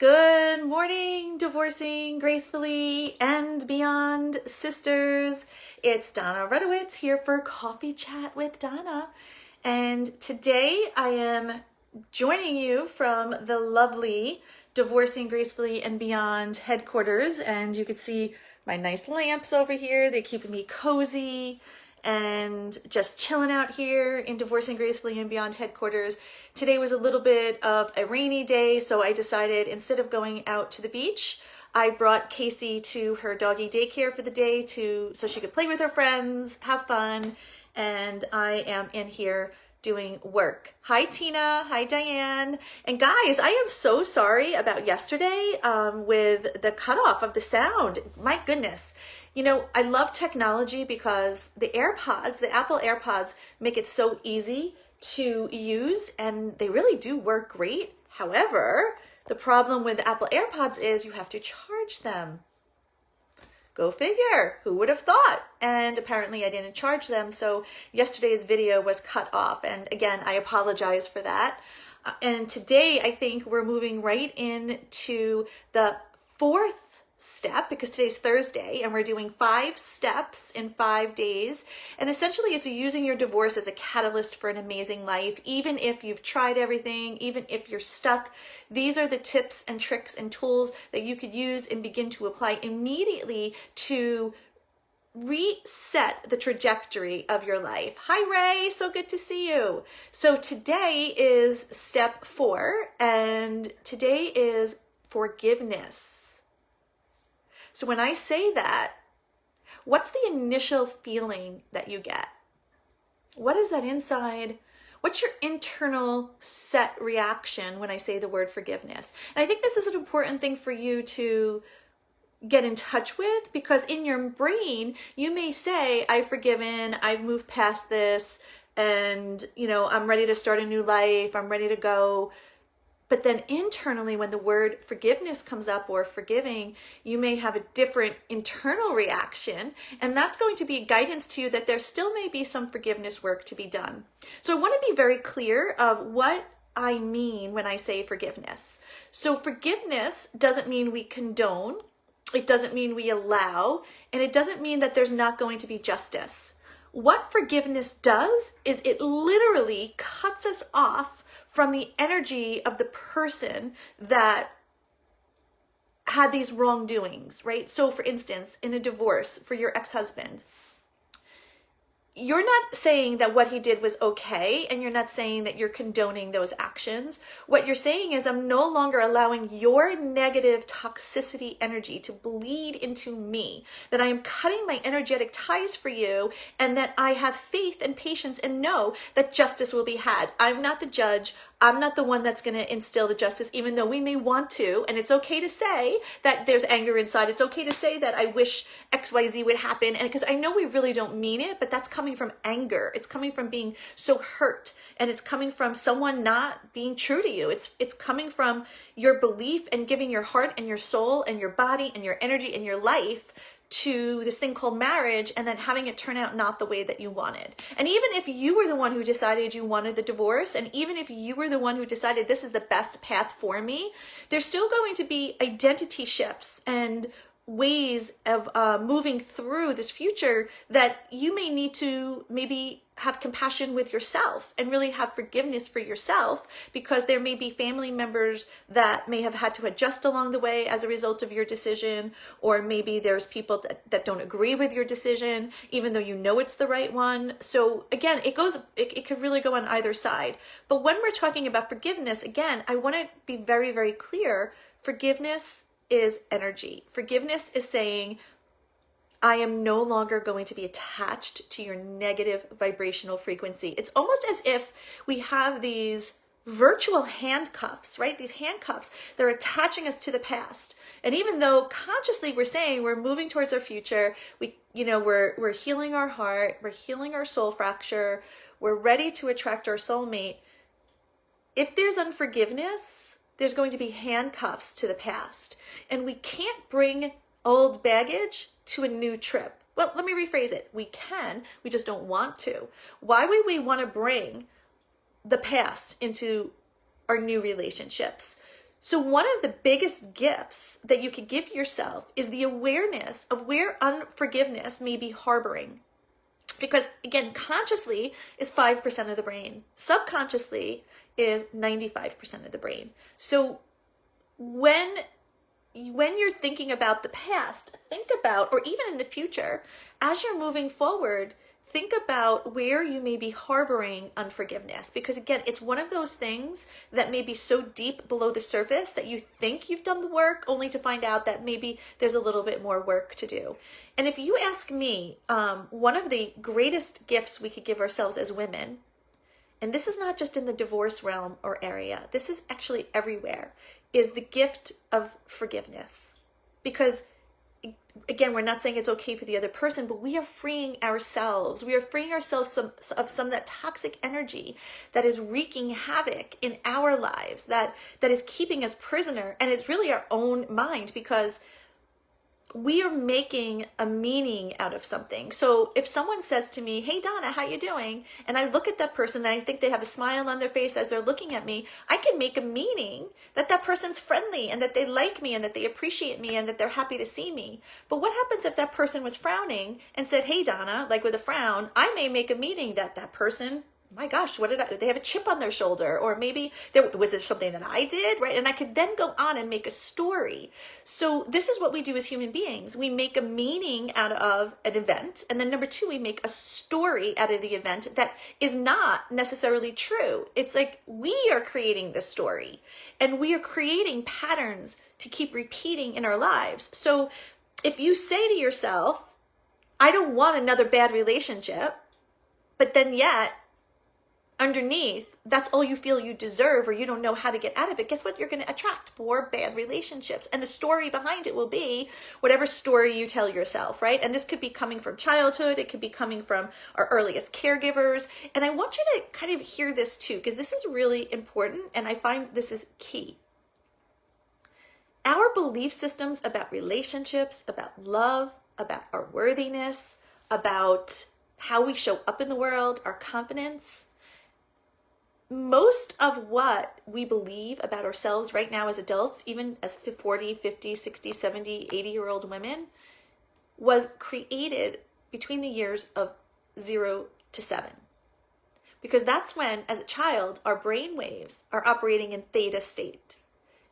Good morning, divorcing gracefully and beyond sisters. It's Donna Rudowitz here for Coffee Chat with Donna. And today I am joining you from the lovely Divorcing Gracefully and Beyond headquarters. And you can see my nice lamps over here. They keep me cozy and just chilling out here in Divorcing Gracefully and Beyond headquarters. Today was a little bit of a rainy day, so I decided instead of going out to the beach, I brought Casey to her doggy daycare for the day so she could play with her friends, have fun, and I am in here doing work. Hi Tina, hi Diane, and guys, I am so sorry about yesterday with the cutoff of the sound. My goodness. You know, I love technology because the AirPods, the Apple AirPods, make it so easy to use and they really do work great. However, the problem with the Apple AirPods is you have to charge them. Go figure, who would have thought? And apparently I didn't charge them, so yesterday's video was cut off. And again, I apologize for that. And today I think we're moving right into the fourth step, because today's Thursday and we're doing 5 steps in 5 days. And essentially it's using your divorce as a catalyst for an amazing life. Even if you've tried everything, even if you're stuck, these are the tips and tricks and tools that you could use and begin to apply immediately to reset the trajectory of your life. Hi Ray, so good to see you. So today is step 4 and today is forgiveness. So when I say that, what's the initial feeling that you get? What is that inside? What's your internal set reaction when I say the word forgiveness? And I think this is an important thing for you to get in touch with, because in your brain, you may say, I've forgiven, I've moved past this, and I'm ready to start a new life, I'm ready to go. But then internally, when the word forgiveness comes up or forgiving, you may have a different internal reaction. And that's going to be guidance to you that there still may be some forgiveness work to be done. So I want to be very clear of what I mean when I say forgiveness. So forgiveness doesn't mean we condone. It doesn't mean we allow. And it doesn't mean that there's not going to be justice. What forgiveness does is it literally cuts us off from the energy of the person that had these wrongdoings, right? So for instance, in a divorce for your ex-husband, you're not saying that what he did was okay, and you're not saying that you're condoning those actions. What you're saying is, I'm no longer allowing your negative toxicity energy to bleed into me, that I am cutting my energetic ties for you, and that I have faith and patience and know that justice will be had. I'm not the judge. I'm not the one that's going to instill the justice, even though we may want to. And it's okay to say that there's anger inside. It's okay to say that I wish XYZ would happen. And because I know we really don't mean it, but that's coming from anger. It's coming from being so hurt. And it's coming from someone not being true to you. It's coming from your belief and giving your heart and your soul and your body and your energy and your life to this thing called marriage, and then having it turn out not the way that you wanted. And even if you were the one who decided you wanted the divorce, and even if you were the one who decided this is the best path for me, there's still going to be identity shifts and ways of moving through this future that you may need to maybe have compassion with yourself and really have forgiveness for yourself, because there may be family members that may have had to adjust along the way as a result of your decision, or maybe there's people that don't agree with your decision, even though you know it's the right one. So again, it could really go on either side. But when we're talking about forgiveness, again, I want to be very, very clear. Forgiveness is energy. Forgiveness is saying, I am no longer going to be attached to your negative vibrational frequency. It's almost as if we have these virtual handcuffs, right? These handcuffs, they're attaching us to the past. And even though consciously we're saying we're moving towards our future, we're healing our heart, we're healing our soul fracture, we're ready to attract our soulmate. If there's unforgiveness, there's going to be handcuffs to the past. And we can't bring old baggage to a new trip. Well, let me rephrase it. We can, we just don't want to. Why would we want to bring the past into our new relationships? So one of the biggest gifts that you could give yourself is the awareness of where unforgiveness may be harboring. Because again, consciously is 5% of the brain. Subconsciously is 95% of the brain. So when you're thinking about the past, think about, or even in the future, as you're moving forward, think about where you may be harboring unforgiveness. Because again, it's one of those things that may be so deep below the surface that you think you've done the work, only to find out that maybe there's a little bit more work to do. And if you ask me, one of the greatest gifts we could give ourselves as women, and this is not just in the divorce realm or area, this is actually everywhere, is the gift of forgiveness. Because again, we're not saying it's okay for the other person, but we are freeing ourselves. We are freeing ourselves of some of that toxic energy that is wreaking havoc in our lives, that is keeping us prisoner. And it's really our own mind, because we are making a meaning out of something. So if someone says to me, "Hey Donna, how you doing?" and I look at that person and I think they have a smile on their face as they're looking at me, I can make a meaning that that person's friendly and that they like me and that they appreciate me and that they're happy to see me. But what happens if that person was frowning and said, "Hey Donna," like with a frown? I may make a meaning that that person, my gosh, they have a chip on their shoulder, or maybe was there something that I did, right? And I could then go on and make a story. So this is what we do as human beings. We make a meaning out of an event. And then number two, we make a story out of the event that is not necessarily true. It's like we are creating the story, and we are creating patterns to keep repeating in our lives. So if you say to yourself, "I don't want another bad relationship," but then yet underneath, that's all you feel you deserve, or you don't know how to get out of it, guess what? You're going to attract more bad relationships. And the story behind it will be whatever story you tell yourself, right? And this could be coming from childhood. It could be coming from our earliest caregivers. And I want you to kind of hear this too, because this is really important. And I find this is key. Our belief systems about relationships, about love, about our worthiness, about how we show up in the world, our confidence, most of what we believe about ourselves right now as adults, even as 40, 50, 60, 70, 80-year-old women, was created between the years of 0 to 7. Because that's when, as a child, our brain waves are operating in theta state.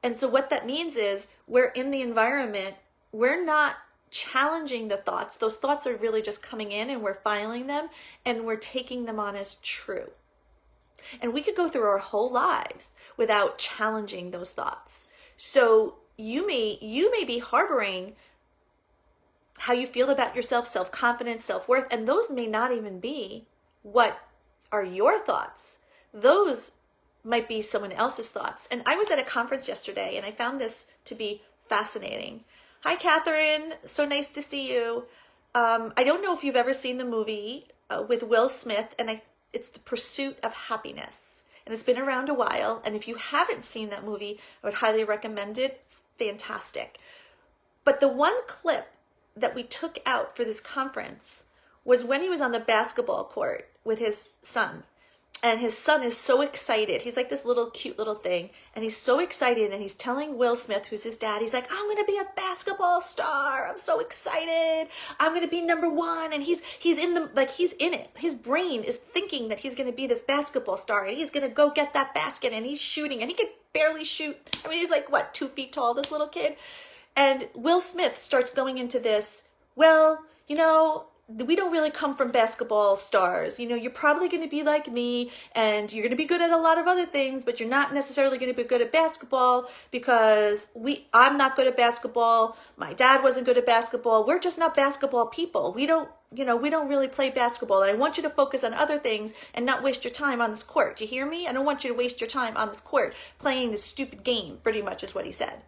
And so what that means is we're in the environment, we're not challenging the thoughts. Those thoughts are really just coming in, and we're filing them, and we're taking them on as true. And we could go through our whole lives without challenging those thoughts. So you may be harboring how you feel about yourself, self-confidence, self-worth, and those may not even be what are your thoughts. Those might be someone else's thoughts. And I was at a conference yesterday, and I found this to be fascinating. Hi, Catherine. So nice to see you. I don't know if you've ever seen the movie with Will Smith, and it's The Pursuit of Happiness. And it's been around a while. And if you haven't seen that movie, I would highly recommend it. It's fantastic. But the one clip that we took out for this conference was when he was on the basketball court with his son. And his son is so excited. He's like this little cute little thing. And he's so excited. And he's telling Will Smith, who's his dad, he's like, "I'm going to be a basketball star. I'm so excited. I'm going to be number one." And he's in it. His brain is thinking that he's going to be this basketball star. And he's going to go get that basket. And he's shooting. And he could barely shoot. I mean, he's like, 2 feet tall, this little kid. And Will Smith starts going into this, "Well, we don't really come from basketball stars. You're probably going to be like me, and you're going to be good at a lot of other things, but you're not necessarily going to be good at basketball because I'm not good at basketball. My dad wasn't good at basketball. We're just not basketball people. We don't really play basketball. And I want you to focus on other things and not waste your time on this court. Do you hear me? I don't want you to waste your time on this court playing this stupid game," pretty much is what he said.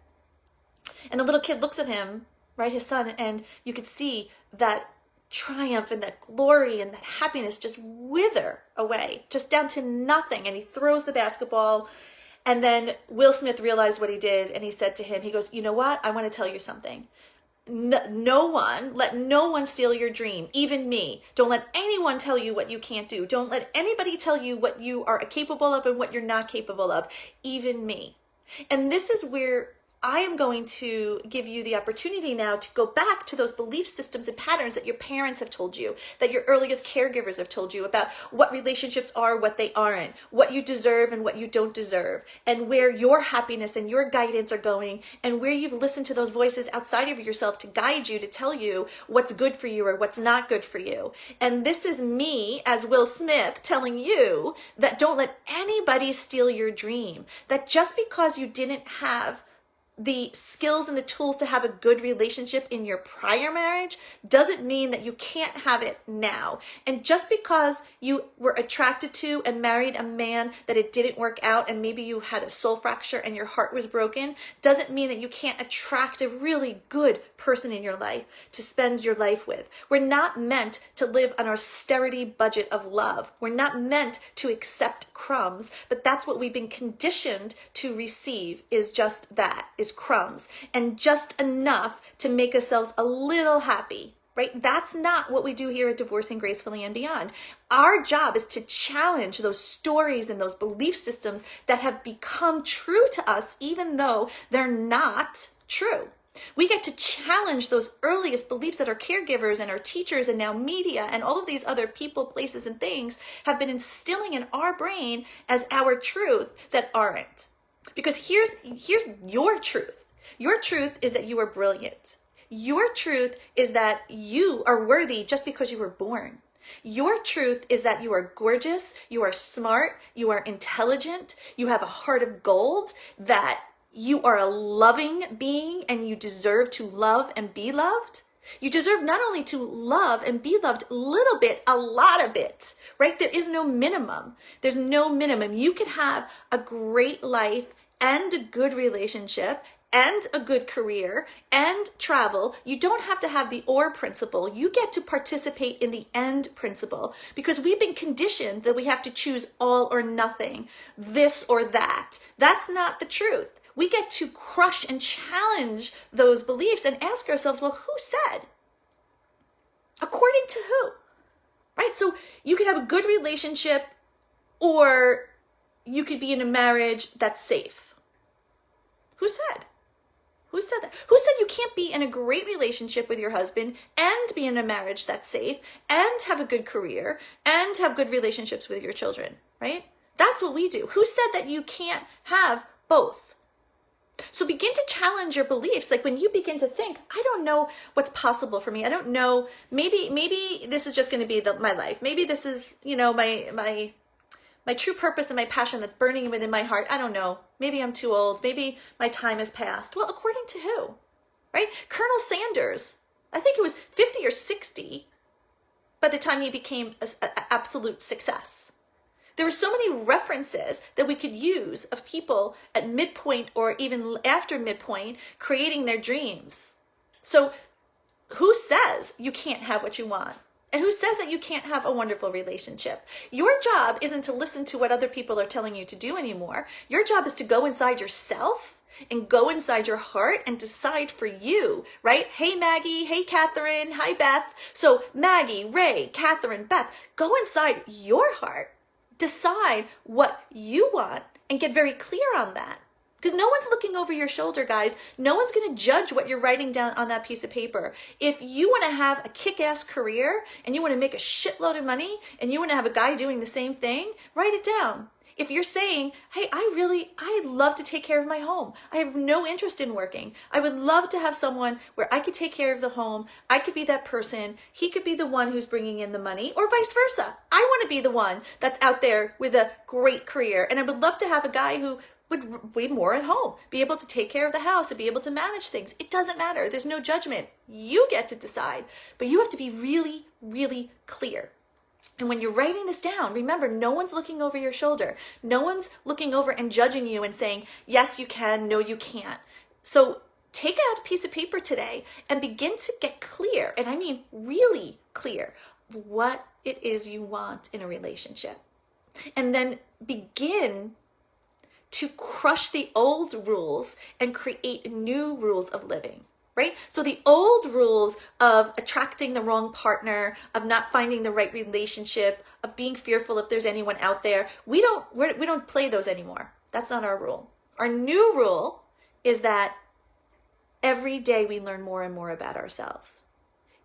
And the little kid looks at him, right, his son, and you could see that triumph and that glory and that happiness just wither away, just down to nothing. And he throws the basketball. And then Will Smith realized what he did, and he said to him, he goes, "You know what? I want to tell you something. Let no one steal your dream, even me. Don't let anyone tell you what you can't do. Don't let anybody tell you what you are capable of and what you're not capable of, even me." And this is where I am going to give you the opportunity now to go back to those belief systems and patterns that your parents have told you, that your earliest caregivers have told you about what relationships are, what they aren't, what you deserve and what you don't deserve, and where your happiness and your guidance are going, and where you've listened to those voices outside of yourself to guide you, to tell you what's good for you or what's not good for you. And this is me as Will Smith telling you that don't let anybody steal your dream, that just because you didn't have the skills and the tools to have a good relationship in your prior marriage doesn't mean that you can't have it now. And just because you were attracted to and married a man that it didn't work out, and maybe you had a soul fracture and your heart was broken, doesn't mean that you can't attract a really good person in your life to spend your life with. We're not meant to live an austerity budget of love. We're not meant to accept crumbs, but that's what we've been conditioned to receive, is just that, is crumbs, and just enough to make ourselves a little happy, right? That's not what we do here at Divorcing Gracefully and Beyond. Our job is to challenge those stories and those belief systems that have become true to us, even though they're not true. We get to challenge those earliest beliefs that our caregivers and our teachers and now media and all of these other people, places, and things have been instilling in our brain as our truth that aren't. Because here's your truth. Your truth is that you are brilliant. Your truth is that you are worthy just because you were born. Your truth is that you are gorgeous, you are smart, you are intelligent, you have a heart of gold, that you are a loving being and you deserve to love and be loved. You deserve not only to love and be loved a little bit, a lot of it, right? There is no minimum. There's no minimum. You could have a great life and a good relationship and a good career and travel. You don't have to have the or principle. You get to participate in the and principle, because we've been conditioned that we have to choose all or nothing, this or that. That's not the truth. We get to crush and challenge those beliefs and ask ourselves, well, who said? According to who? Right? So you could have a good relationship, or you could be in a marriage that's safe. Who said? Who said that? Who said you can't be in a great relationship with your husband and be in a marriage that's safe and have a good career and have good relationships with your children, right? That's what we do. Who said that you can't have both? So begin to challenge your beliefs. Like when you begin to think, I don't know what's possible for me. I don't know. Maybe this is just going to be my life. Maybe this is, my true purpose and my passion that's burning within my heart. I don't know. Maybe I'm too old. Maybe my time has passed. Well, according to who? Right? Colonel Sanders, I think it was 50 or 60 by the time he became an absolute success. There were so many references that we could use of people at midpoint or even after midpoint creating their dreams. So who says you can't have what you want? And who says that you can't have a wonderful relationship? Your job isn't to listen to what other people are telling you to do anymore. Your job is to go inside yourself and go inside your heart and decide for you, right? Hey, Maggie. Hey, Catherine. Hi, Beth. So Maggie, Ray, Catherine, Beth, go inside your heart. Decide what you want and get very clear on that. Because no one's looking over your shoulder, guys. No one's going to judge what you're writing down on that piece of paper. If you want to have a kick-ass career and you want to make a shitload of money and you want to have a guy doing the same thing, write it down. If you're saying, hey, I love to take care of my home. I have no interest in working. I would love to have someone where I could take care of the home. I could be that person. He could be the one who's bringing in the money, or vice versa. I want to be the one that's out there with a great career. And I would love to have a guy who would be more at home, be able to take care of the house and be able to manage things. It doesn't matter. There's no judgment. You get to decide, but you have to be really, really clear. And when you're writing this down, remember, no one's looking over your shoulder. No one's looking over and judging you and saying, yes, you can, no, you can't. So take out a piece of paper today and begin to get clear, and I mean really clear, what it is you want in a relationship. And then begin to crush the old rules and create new rules of living. Right? So the old rules of attracting the wrong partner, of not finding the right relationship, of being fearful if there's anyone out there, we don't play those anymore. That's not our rule. Our new rule is that every day we learn more and more about ourselves.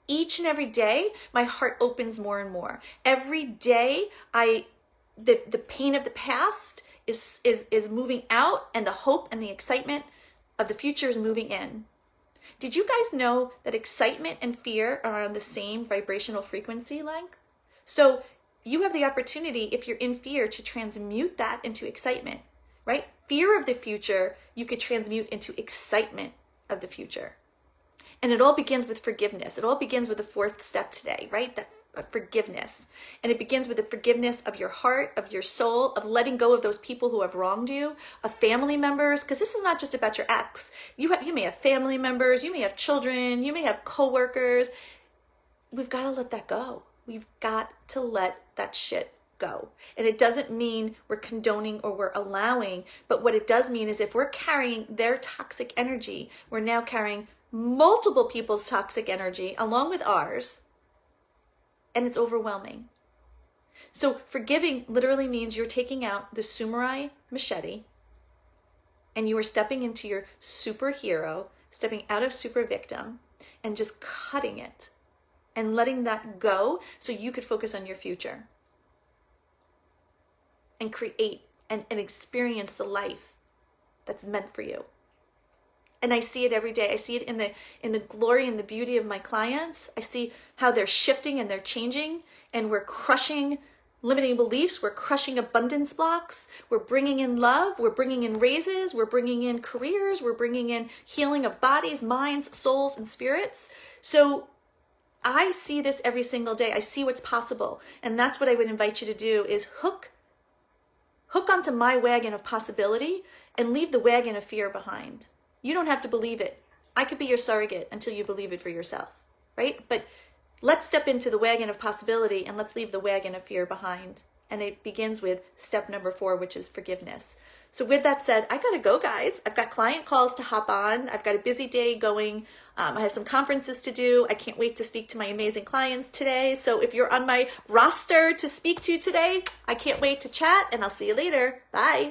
Each and every day, my heart opens more and more. Every day, the pain of the past is moving out, and the hope and the excitement of the future is moving in. Did you guys know that excitement and fear are on the same vibrational frequency length? So you have the opportunity, if you're in fear, to transmute that into excitement, right? Fear of the future, you could transmute into excitement of the future. And it all begins with forgiveness. It all begins with the fourth step today, right? That forgiveness. And it begins with the forgiveness of your heart, of your soul, of letting go of those people who have wronged you, of family members, because this is not just about your ex. You may have family members, you may have children, you may have coworkers. We've got to let that go. We've got to let that shit go. And it doesn't mean we're condoning or we're allowing, but what it does mean is if we're carrying their toxic energy, we're now carrying multiple people's toxic energy along with ours, and it's overwhelming. So forgiving literally means you're taking out the samurai machete and you are stepping into your superhero, stepping out of super victim and just cutting it and letting that go so you could focus on your future and create and experience the life that's meant for you. And I see it every day. I see it in the glory and the beauty of my clients. I see how they're shifting and they're changing, and we're crushing limiting beliefs. We're crushing abundance blocks. We're bringing in love. We're bringing in raises. We're bringing in careers. We're bringing in healing of bodies, minds, souls, and spirits. So I see this every single day. I see what's possible. And that's what I would invite you to do is hook onto my wagon of possibility and leave the wagon of fear behind. You don't have to believe it. I could be your surrogate until you believe it for yourself, right? But let's step into the wagon of possibility and let's leave the wagon of fear behind. And it begins with step number 4, which is forgiveness. So with that said, I gotta go, guys. I've got client calls to hop on. I've got a busy day going. I have some conferences to do. I can't wait to speak to my amazing clients today. So if you're on my roster to speak to today, I can't wait to chat, and I'll see you later. Bye.